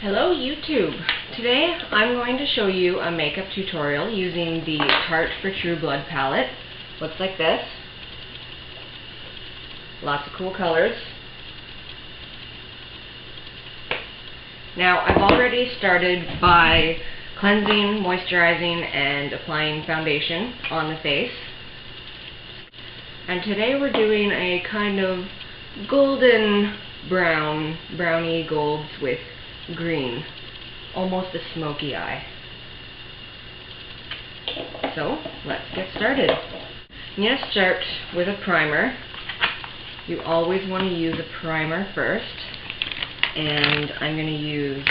Hello YouTube! Today I'm going to show you a makeup tutorial using the Tarte for True Blood palette. Looks like this. Lots of cool colors. Now I've already started by cleansing, moisturizing, and applying foundation on the face. And today we're doing a kind of golden brown, browny golds with green, almost a smoky eye. So let's get started. I'm going to start with a primer. You always want to use a primer first, and I'm going to use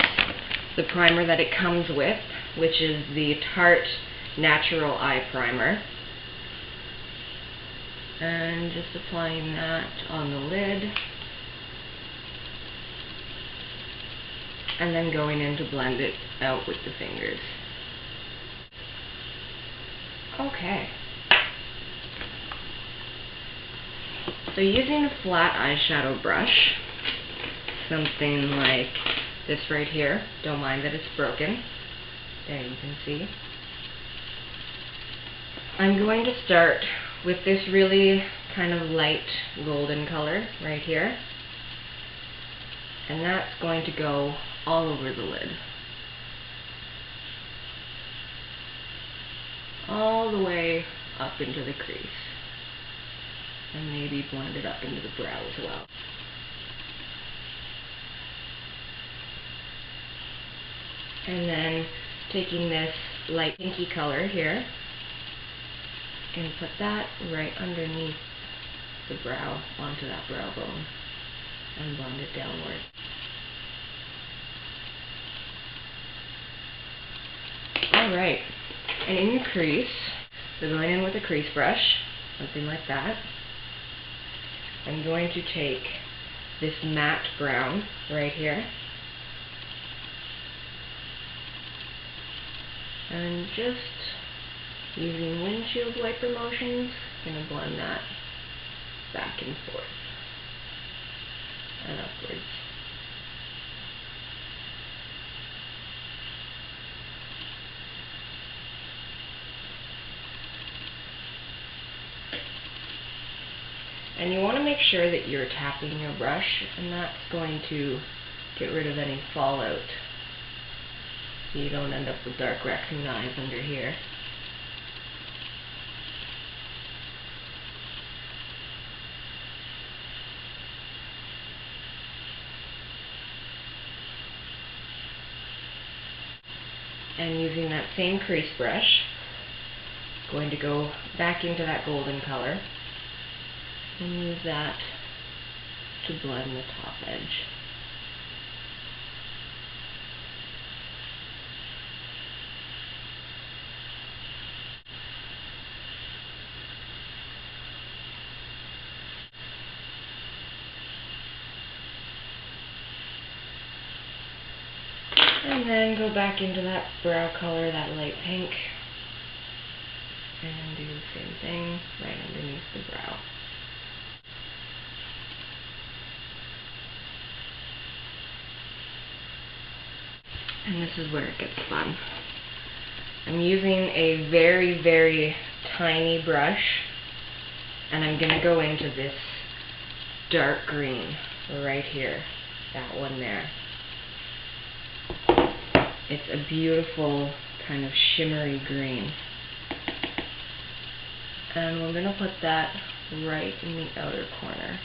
the primer that it comes with, which is the Tarte Natural Eye Primer. And just applying that on the lid. And then going in to blend it out with the fingers. Okay. So using a flat eyeshadow brush, something like this right here, don't mind that it's broken, there you can see. I'm going to start with this really kind of light golden color right here, and that's going to go all over the lid. All the way up into the crease. And maybe blend it up into the brow as well. And then taking this light pinky color here and put that right underneath the brow, onto that brow bone, and blend it downward. Alright, and in the crease, so going in with a crease brush, something like that, I'm going to take this matte brown right here, and just using windshield wiper motions, I'm going to blend that back and forth and upwards. And you want to make sure that you're tapping your brush, and that's going to get rid of any fallout, so you don't end up with dark raccoon eyes under here. And using that same crease brush, going to go back into that golden color and use that to blend the top edge. And then go back into that brow color, that light pink, and do the same thing right underneath the brow. And this is where it gets fun. I'm using a very, very tiny brush, and I'm going to go into this dark green right here, that one there. It's a beautiful kind of shimmery green. And we're going to put that right in the outer corner.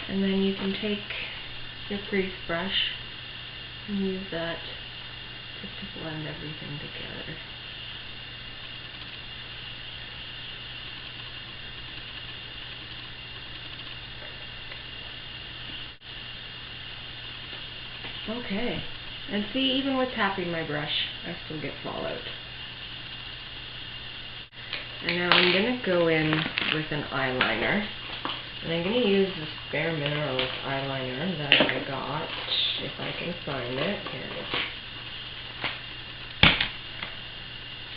And then you can take your crease brush and use that just to blend everything together. Okay. And see, even with tapping my brush, I still get fallout. And now I'm going to go in with an eyeliner. And I'm going to use this BareMinerals eyeliner that I got, if I can find it. Here it is.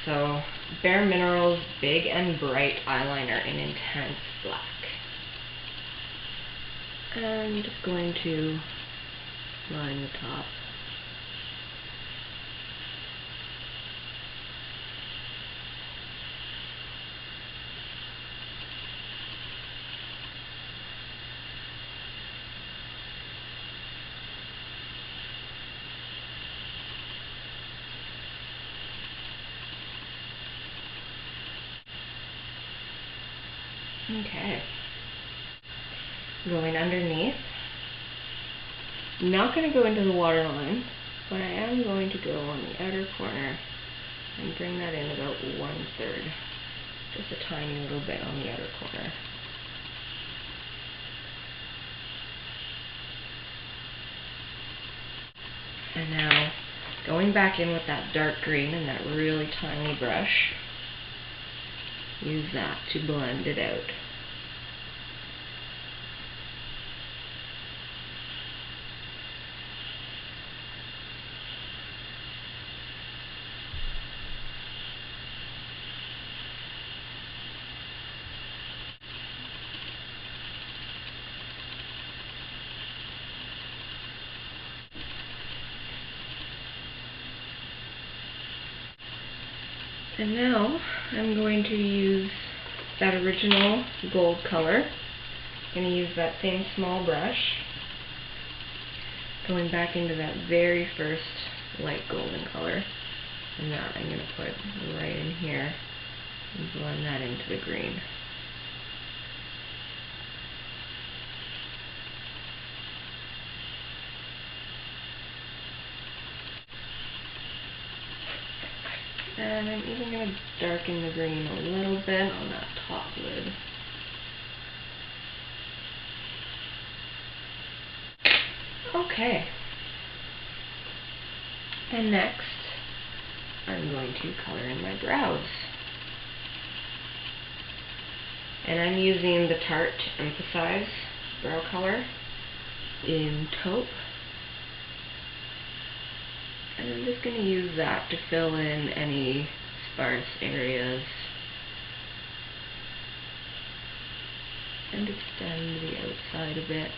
So, BareMinerals Big and Bright Eyeliner in Intense Black. And I'm just going to line the top. Okay. Going underneath. I'm not going to go into the waterline, but I am going to go on the outer corner and bring that in about 1/3. Just a tiny little bit on the outer corner. And now, going back in with that dark green and that really tiny brush, use that to blend it out. And now I'm going to use that original gold color. I'm going to use that same small brush, going back into that very first light golden color, and that I'm going to put right in here and blend that into the green. And I'm even going to darken the green a little bit on that top lid. Okay. And next, I'm going to color in my brows. And I'm using the Tarte EmphasEyes brow color in taupe. And I'm just going to use that to fill in any sparse areas and extend the outside a bit.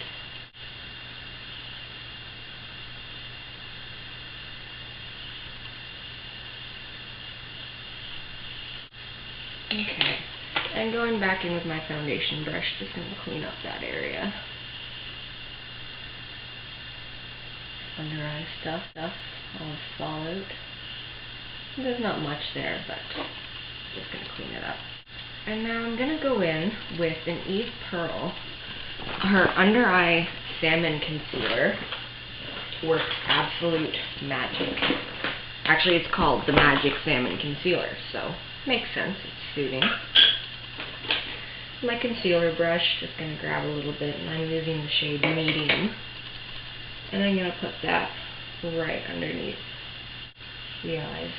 Okay, and going back in with my foundation brush, just going to clean up that area. Under eye stuff, all the fallout. There's not much there, but just going to clean it up. And now I'm going to go in with an Eve Pearl. Her under eye salmon concealer works absolute magic. Actually, it's called the Magic Salmon Concealer, so makes sense. It's suiting. My concealer brush, just going to grab a little bit, and I'm using the shade Medium. And I'm going to put that right underneath the eyes.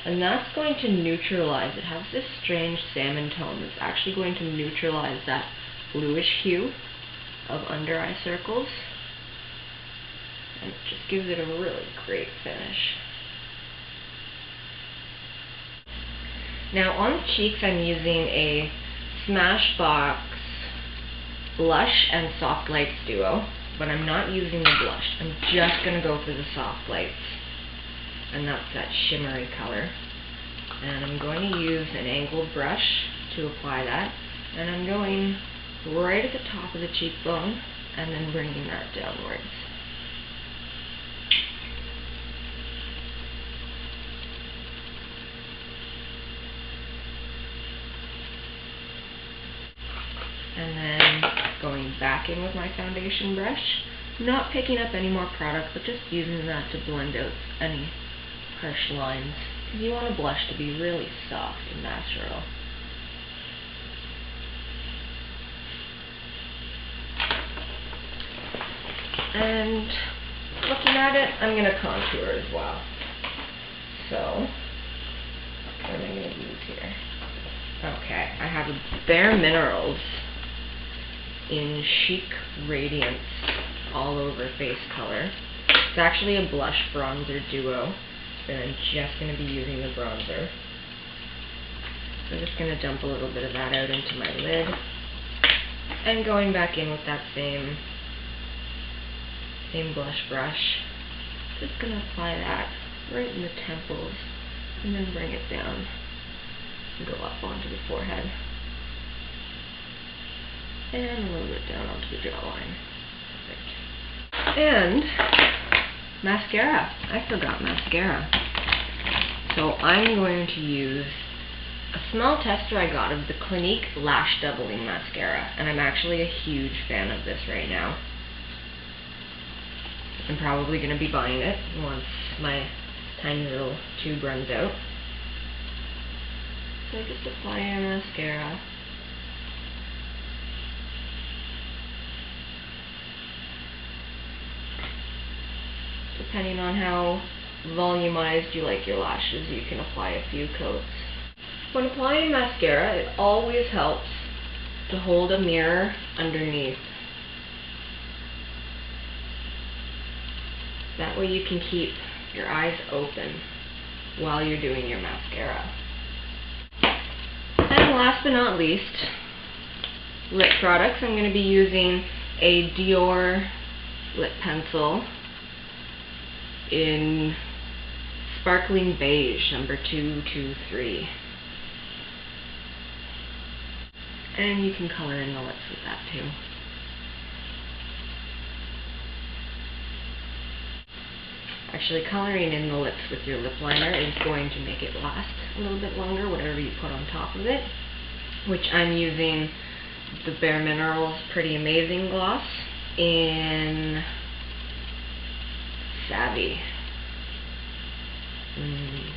And that's going to neutralize. It has this strange salmon tone that's actually going to neutralize that bluish hue of under eye circles. And it just gives it a really great finish. Now on the cheeks I'm using a Smashbox Blush and Soft Lights Duo. But I'm not using the blush. I'm just going to go for the soft lights. And that's that shimmery color. And I'm going to use an angled brush to apply that. And I'm going right at the top of the cheekbone and then bringing that downwards. And then going back in with my foundation brush, not picking up any more product, but just using that to blend out any harsh lines. Because you want a blush to be really soft and natural. And looking at it, I'm going to contour as well. So, what am I going to use here? Okay, I have a BareMinerals in Chic Radiance all over face color. It's actually a blush bronzer duo, and I'm just going to be using the bronzer. So I'm just going to dump a little bit of that out into my lid, and going back in with that same blush brush. Just going to apply that right in the temples, and then bring it down and go up onto the forehead, and a little bit down onto the jawline. Perfect. And mascara. I forgot mascara. So I'm going to use a small tester I got of the Clinique Lash Doubling Mascara, and I'm actually a huge fan of this right now. I'm probably going to be buying it once my tiny little tube runs out. So just apply our mascara. Depending on how volumized you like your lashes, you can apply a few coats. When applying mascara, it always helps to hold a mirror underneath. That way you can keep your eyes open while you're doing your mascara. And last but not least, lip products. I'm going to be using a Dior lip pencil in Sparkling Beige, number 223. And you can color in the lips with that too. Actually, coloring in the lips with your lip liner is going to make it last a little bit longer, whatever you put on top of it, which I'm using the BareMinerals Pretty Amazing Gloss in Savvy. Yummy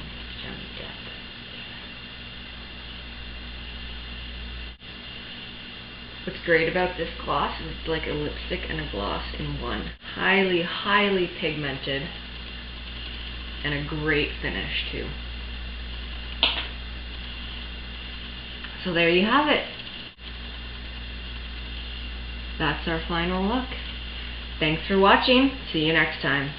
depth. What's great about this gloss is it's like a lipstick and a gloss in one. Highly, highly pigmented, and a great finish too. So there you have it. That's our final look. Thanks for watching. See you next time.